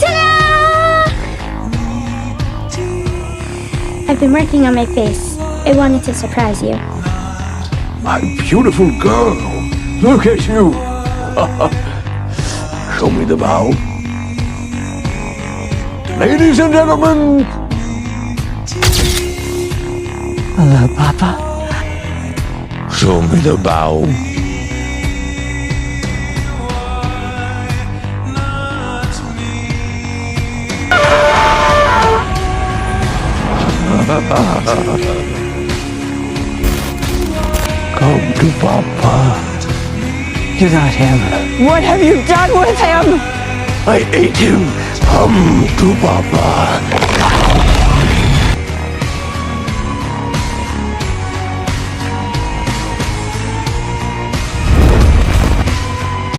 Ta-da! I've been working on my face. I wanted to surprise you. My beautiful girl. Look at you. Show me the bow. Ladies and gentlemen. Hello, Papa. Show me the bow. Come to Papa. You're not him. What have you done with him? I ate him. Come to Papa.